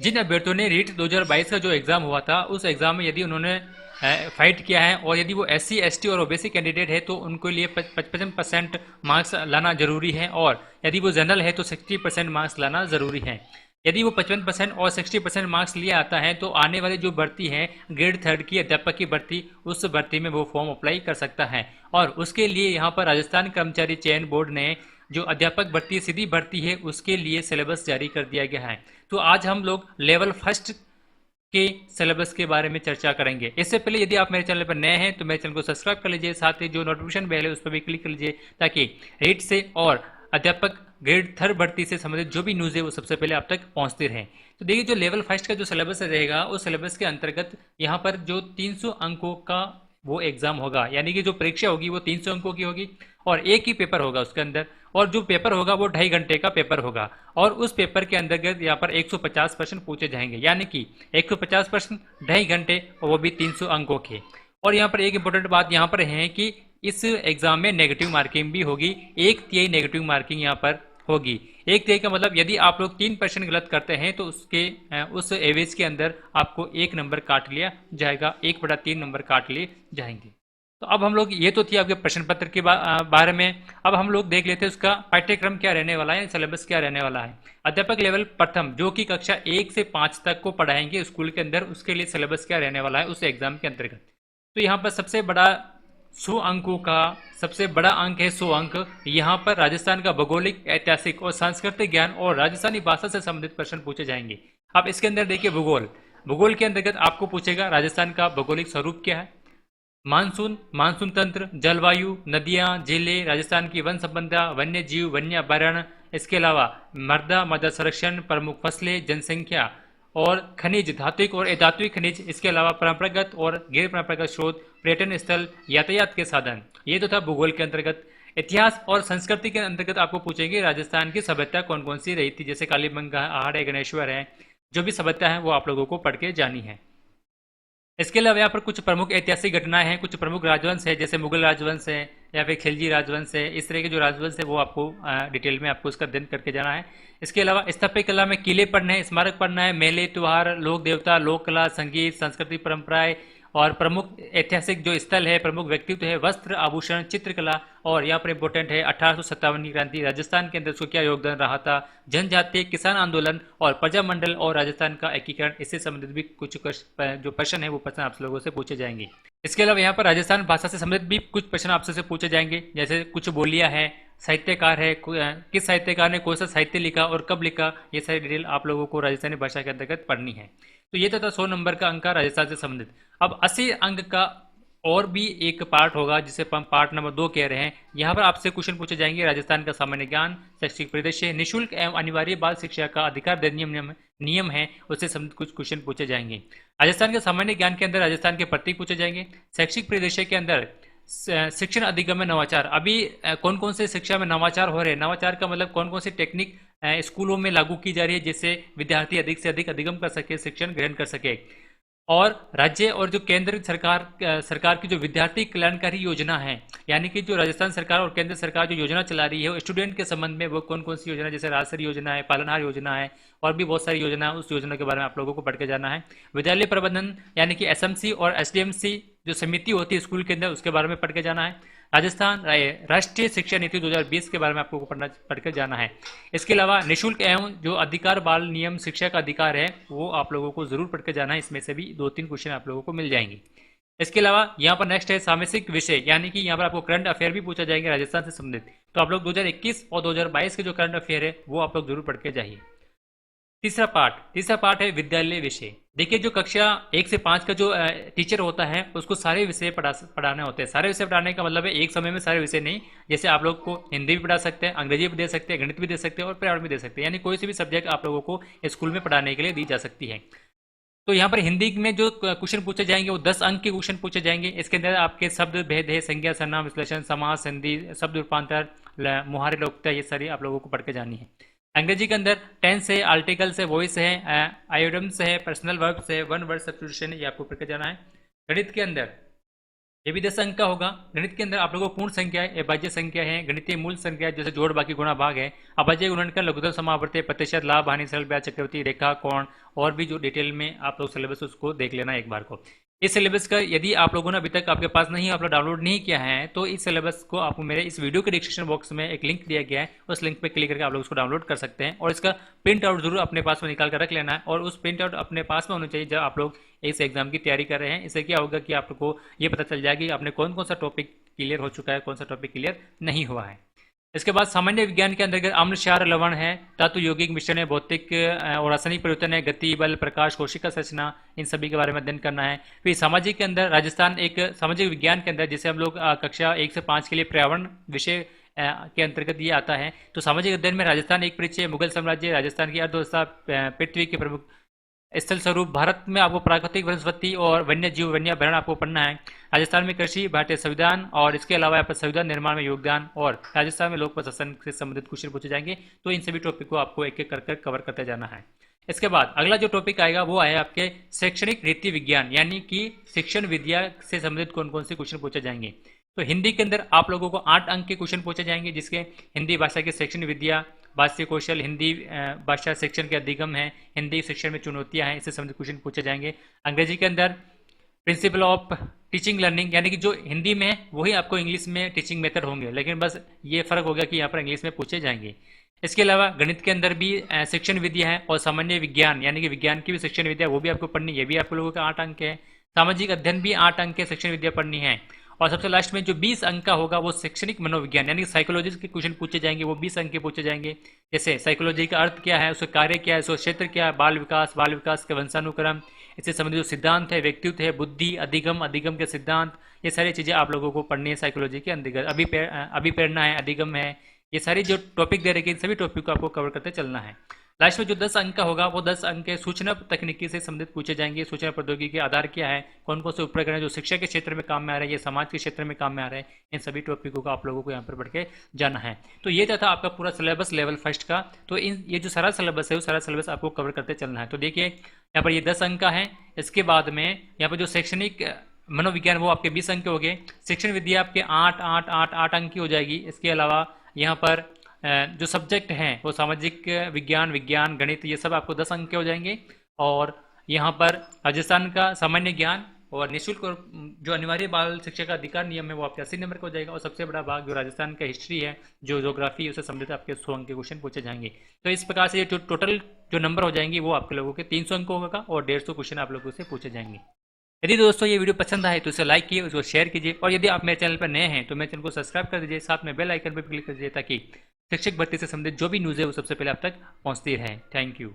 जिन अभ्यर्थियों ने रीट 2022 का जो एग्जाम हुआ था उस एग्जाम में यदि उन्होंने फाइट किया है और यदि वो SC ST और ओबीसी कैंडिडेट है तो उनके लिए 55% मार्क्स लाना जरूरी है, और यदि वो जनरल है तो 60% मार्क्स लाना जरूरी है। यदि वो 55% और 60% मार्क्स लिए आता है तो आने वाली जो भर्ती है ग्रेड 3 की अध्यापक की भर्ती, उस भर्ती में वो फॉर्म अप्लाई कर सकता है। और उसके लिए यहाँ पर राजस्थान कर्मचारी चयन बोर्ड ने जो अध्यापक भर्ती सीधी भर्ती है उसके लिए सिलेबस जारी कर दिया गया है। तो आज हम लोग लेवल फर्स्ट के सिलेबस के बारे में चर्चा करेंगे। इससे पहले यदि आप मेरे चैनल पर नए हैं तो मेरे चैनल को सब्सक्राइब कर लीजिए, साथ ही जो नोटिफिकेशन बेल है उस पर भी क्लिक कर लीजिए ताकि रीट से और अध्यापक ग्रेड 3 भर्ती से संबंधित जो भी न्यूज़ है वो सबसे पहले आप तक पहुंचती रहे। तो देखिए, जो लेवल फर्स्ट का जो सिलेबस रहेगा उस सिलेबस के अंतर्गत यहाँ पर जो 300 अंकों का वो एग्जाम होगा, यानी कि जो परीक्षा होगी वो 300 अंकों की होगी और एक ही पेपर होगा उसके अंदर, और जो पेपर होगा वो 2.5 घंटे का पेपर होगा। और उस पेपर के अंतर्गत यहाँ पर 150 प्रश्न पूछे जाएंगे, यानी कि 150 प्रश्न 2.5 घंटे और वो भी 300 अंकों के। और यहाँ पर एक इंपॉर्टेंट बात यहाँ पर है कि इस एग्जाम में नेगेटिव मार्किंग भी होगी, 1/3 नेगेटिव मार्किंग यहाँ पर होगी। 1/3 का मतलब यदि आप लोग 3% गलत करते हैं तो उसके उस एवरेज के अंदर आपको 1 नंबर काट लिया जाएगा, 1/3 नंबर काट लिए जाएंगे। तो अब हम लोग, ये तो थी आपके प्रश्न पत्र के बारे में। अब हम लोग देख लेते हैं उसका पाठ्यक्रम क्या रहने वाला है, सिलेबस क्या रहने वाला है। अध्यापक लेवल प्रथम जो कि कक्षा 1 से 5 तक को पढ़ाएंगे स्कूल के अंदर, उसके लिए सिलेबस क्या रहने वाला है उस एग्जाम के अंतर्गत। तो यहाँ पर सबसे बड़ा 100 अंकों का सबसे बड़ा अंक है 100 अंक। यहाँ पर राजस्थान का भौगोलिक, ऐतिहासिक और सांस्कृतिक ज्ञान और राजस्थानी भाषा से संबंधित प्रश्न पूछे जाएंगे। अब इसके अंदर देखिए भूगोल, भूगोल के अंतर्गत आपको पूछेगा राजस्थान का भौगोलिक स्वरूप क्या है, मानसून, मानसून तंत्र, जलवायु, नदियां, झीलें, राजस्थान की वन संपदा, वन्य जीव, वन्य अभ्यारण्य, इसके अलावा मृदा, मृदा संरक्षण, प्रमुख फसलें, जनसंख्या और खनिज, धात्विक और अधात्विक खनिज, इसके अलावा परंपरागत और गैर परंपरागत स्रोत, पर्यटन स्थल, यातायात के साधन। ये तो था भूगोल के अंतर्गत। इतिहास और संस्कृति के अंतर्गत आपको पूछेंगे राजस्थान की सभ्यता कौन कौन सी रही थी, जैसे कालीबंगा, आहड़ है, गणेश्वर है, जो भी सभ्यता है वो आप लोगों को पढ़ के जानी है। इसके अलावा यहाँ पर कुछ प्रमुख ऐतिहासिक घटनाएं हैं, कुछ प्रमुख राजवंश है, जैसे मुगल राजवंश है या फिर खिलजी राजवंश है। इस तरह के जो राजवंश है वो आपको डिटेल में आपको उसका अध्ययन करके जाना है। इसके अलावा स्थापत्य कला में किले पढ़ने हैं, स्मारक पढ़ना है, मेले, त्योहार, लोक देवता, लोक कला, संगीत, संस्कृति, परंपराएं और प्रमुख ऐतिहासिक जो स्थल है, प्रमुख व्यक्तित्व है, वस्त्र, आभूषण, चित्रकला। और यहाँ पर इंपॉर्टेंट है 1857 की क्रांति, राजस्थान के अंदर उसको क्या योगदान रहा था, जनजातीय किसान आंदोलन और प्रजामंडल और राजस्थान का एकीकरण, इससे संबंधित भी कुछ जो प्रश्न है वो प्रश्न आप लोगों से पूछे जाएंगे। इसके अलावा यहाँ पर राजस्थान भाषा से संबंधित भी कुछ प्रश्न आपसे से पूछे जाएंगे, जैसे कुछ बोलियां है, साहित्यकार है, किस साहित्यकार ने कौन सा साहित्य लिखा और कब लिखा, ये सारी डिटेल आप लोगों को राजस्थानी भाषा के अंतर्गत पढ़नी है। तो ये था 100 नंबर का अंक राजस्थान से संबंधित। अब 80 अंक का और भी एक पार्ट होगा जिसे हम पार्ट नंबर 2 कह रहे हैं। यहाँ पर आपसे क्वेश्चन पूछे जाएंगे राजस्थान का सामान्य ज्ञान, शैक्षिक परिदृश्य, निःशुल्क एवं अनिवार्य बाल शिक्षा का अधिकार नियम है, उससे संबंधित कुछ क्वेश्चन पूछे जाएंगे। राजस्थान के सामान्य ज्ञान के अंदर राजस्थान के प्रतीक पूछे जाएंगे। शैक्षिक परिदृश्य के अंदर शिक्षण अधिगम में नवाचार, अभी कौन कौन से शिक्षा में नवाचार हो रहे हैं, नवाचार का मतलब कौन कौन सी टेक्निक स्कूलों में लागू की जा रही है जिससे विद्यार्थी अधिक से अधिक अधिगम कर सके, शिक्षण ग्रहण कर सके। और राज्य और जो केंद्र सरकार की जो विद्यार्थी कल्याणकारी योजना है, यानी कि जो राजस्थान सरकार और केंद्र सरकार जो योजना चला रही है स्टूडेंट के संबंध में, वो कौन कौन सी योजना, जैसे राजश्री योजना है, पालनहार योजना है और भी बहुत सारी योजना है, उस योजना के बारे में आप लोगों को पढ़ के जाना है। विद्यालय प्रबंधन यानी कि SMC और SDMC जो समिति होती है स्कूल के अंदर, उसके बारे में पढ़ के जाना है। राजस्थान राष्ट्रीय शिक्षा नीति 2020 के बारे में आपको पढ़ कर जाना है। इसके अलावा निःशुल्क एवं जो अधिकार बाल नियम शिक्षा का अधिकार है वो आप लोगों को जरूर पढ़ कर जाना है, इसमें से भी 2-3 क्वेश्चन आप लोगों को मिल जाएंगे। इसके अलावा यहाँ पर नेक्स्ट है सामाजिक विषय, यानी कि यहाँ पर आपको करंट अफेयर भी पूछा जाएंगे राजस्थान से संबंधित। तो आप लोग 2021 और 2022 के जो करंट अफेयर है वो आप लोग जरूर पढ़ के जाइए। तीसरा पार्ट है विद्यालय विषय। देखिए, जो कक्षा 1 से 5 का जो टीचर होता है उसको सारे विषय पढ़ाने होते हैं। सारे विषय पढ़ाने का मतलब है एक समय में सारे विषय नहीं, जैसे आप लोग को हिंदी भी पढ़ा सकते हैं, अंग्रेजी भी दे सकते हैं, गणित भी दे सकते हैं और पर्यावरण भी दे सकते हैं, यानी कोई सी भी सब्जेक्ट आप लोगों को स्कूल में पढ़ाने के लिए दी जा सकती है। तो यहाँ पर हिंदी में जो क्वेश्चन पूछे जाएंगे वो 10 अंक के क्वेश्चन पूछे जाएंगे। इसके अंदर आपके शब्द भेद है, संज्ञा, सर्वनाम, विश्लेषण, समास, संधि, शब्द रूपांतर, मुहावरे, लोकता, ये सारी आप लोगों को पढ़ के जानी है। अंग्रेजी के अंदर टेंस है, आर्टिकल्स है, वॉइस है, आयोडम्स है, पर्सनल वर्ब्स है, वन वर्ड सब्स्टिट्यूशन है, ये आपको पढ़ के जाना है। गणित के अंदर ये भी 10 अंक का होगा। गणित के अंदर आप लोगों को पूर्ण संख्या है, अभाज्य संख्या है, गणितीय मूल संख्या है जैसे जोड़ बाकी गुणा भाग है, अभाज्य गुणनखंड लघुत्तम समावर्ती प्रतिशत लाभ हानि सरल ब्याज चक्रवृद्धि रेखा कोण, और भी जो डिटेल में आप लोग सिलेबस उसको देख लेना एक बार को। इस सिलेबस का यदि आप लोगों ने अभी तक आपके पास नहीं, आप लोग डाउनलोड नहीं किया है, तो इस सिलेबस को आपको मेरे इस वीडियो के डिस्क्रिप्शन बॉक्स में एक लिंक दिया गया है, उस लिंक पे क्लिक करके आप लोग उसको डाउनलोड कर सकते हैं। और इसका प्रिंट आउट जरूर अपने पास में निकाल कर रख लेना है, और उस प्रिंट आउट अपने पास में होना चाहिए जब आप लोग इस एग्जाम की तैयारी कर रहे हैं। इससे क्या होगा कि आपको ये पता चल जाएगा कि आपने कौन कौन सा टॉपिक क्लियर हो चुका है, कौन सा टॉपिक क्लियर नहीं हुआ है। इसके बाद सामान्य विज्ञान के अंतर्गत अम्ल क्षार लवण है, धातु यौगिक मिश्रण है, भौतिक और रासायनिक परिवर्तन है, गति बल प्रकाश कोशिका संरचना, इन सभी के बारे में अध्ययन करना है। फिर सामाजिक के अंदर राजस्थान एक सामाजिक विज्ञान के अंदर जिसे हम लोग कक्षा 1 से 5 के लिए पर्यावरण विषय के अंतर्गत ये आता है। तो सामाजिक अध्ययन में राजस्थान एक परिचय, मुगल साम्राज्य, राजस्थान की अर्थव्यवस्था, पृथ्वी के प्रमुख स्थल स्वरूप, भारत में आपको प्राकृतिक वनस्पति और वन्य जीव वन्याभरण आपको पढ़ना है। राजस्थान में कृषि, भारतीय संविधान, और इसके अलावा यहाँ पर संविधान निर्माण में योगदान, और राजस्थान में लोक प्रशासन से संबंधित क्वेश्चन पूछे जाएंगे। तो इन सभी टॉपिक को आपको एक एक कर कवर करते जाना है। इसके बाद अगला जो टॉपिक आएगा वो है आपके शैक्षणिक रीति विज्ञान, यानी कि शिक्षण विद्या से संबंधित कौन कौन से क्वेश्चन पूछे जाएंगे। तो हिंदी के अंदर आप लोगों को 8 अंक के क्वेश्चन पूछे जाएंगे, जिसके हिंदी भाषा के शिक्षण विद्या, भाष्य कौशल, हिंदी भाषा शिक्षण के अधिगम है, हिंदी शिक्षण में चुनौतियां हैं, इससे संबंधित क्वेश्चन पूछे जाएंगे। अंग्रेजी के अंदर प्रिंसिपल ऑफ टीचिंग लर्निंग, यानी कि जो हिंदी में है वही आपको इंग्लिश में टीचिंग मेथड होंगे, लेकिन बस ये फर्क हो गया कि यहाँ पर इंग्लिश में पूछे जाएंगे। इसके अलावा गणित के अंदर भी शिक्षण विद्या है, और सामान्य विज्ञान यानी कि विज्ञान की भी शिक्षण विद्या वो भी आपको पढ़नी है, भी आप लोगों का 8 अंक है। सामाजिक अध्ययन भी 8 अंक के शिक्षण विद्या पढ़नी है। और सबसे लास्ट में जो 20 अंक का होगा वो शैक्षणिक मनोविज्ञान यानी कि साइकोलॉजी के क्वेश्चन पूछे जाएंगे, वो 20 अंक के पूछे जाएंगे। जैसे साइकोलॉजी का अर्थ क्या है, उसका कार्य क्या है, उसका क्षेत्र क्या है, बाल विकास के वंशानुक्रम, इससे संबंधित जो सिद्धांत है, व्यक्तित्व है, बुद्धि, अधिगम के सिद्धांत, ये सारी चीज़ें आप लोगों को पढ़नी है साइकोलॉजी के अंतर्गत। अभिप्रेरणा है, अधिगम है, ये सारी जो टॉपिक दे रखे सभी टॉपिक को आपको कवर करते चलना है। लास्ट में जो 10 अंक का होगा वो 10 अंक के सूचना तकनीकी से संबंधित पूछे जाएंगे। सूचना प्रौद्योगिकी के आधार क्या है, कौन कौन से उपकरण जो शिक्षा के क्षेत्र में काम में आ रहे हैं, ये समाज के क्षेत्र में काम में आ रहे हैं, इन सभी टॉपिकों का आप लोगों को यहाँ पर बढ़ के जाना है। तो ये था आपका पूरा सिलेबस लेवल फर्स्ट का। तो ये जो सारा सिलेबस है वो सारा सिलेबस आपको कवर करते चलना है। तो देखिए यहाँ पर ये 10 अंक का है। इसके बाद में यहाँ पर जो शैक्षणिक मनोविज्ञान वो आपके 20 अंक के हो गए। शिक्षण विद्या आपके 8 अंक की हो जाएगी। इसके अलावा यहाँ पर जो सब्जेक्ट हैं वो सामाजिक विज्ञान, गणित, ये सब आपको 10 अंक के हो जाएंगे। और यहाँ पर राजस्थान का सामान्य ज्ञान और निःशुल्क और जो अनिवार्य बाल शिक्षा का अधिकार नियम है वो आपके 80 नंबर का हो जाएगा। और सबसे बड़ा भाग जो राजस्थान का हिस्ट्री है, जो ज्योग्राफी, उससे संबंधित आपके 100 अंक के क्वेश्चन पूछे जाएंगे। तो इस प्रकार से ये जो टोटल जो नंबर हो जाएंगे वो आपके लोगों के 300 अंक होगा, और 150 क्वेश्चन आप लोगों से पूछे जाएंगे। यदि दोस्तों ये वीडियो पसंद आए तो इसे लाइक कीजिए, उसको शेयर कीजिए, और यदि आप मेरे चैनल पर नए हैं तो मेरे चैनल को सब्सक्राइब कर दीजिए, साथ में बेल आइकन पर क्लिक कर दीजिए ताकि शिक्षक भर्ती से संबंधित जो भी न्यूज़ है वो सबसे पहले आप तक पहुंचती रहे। Thank you.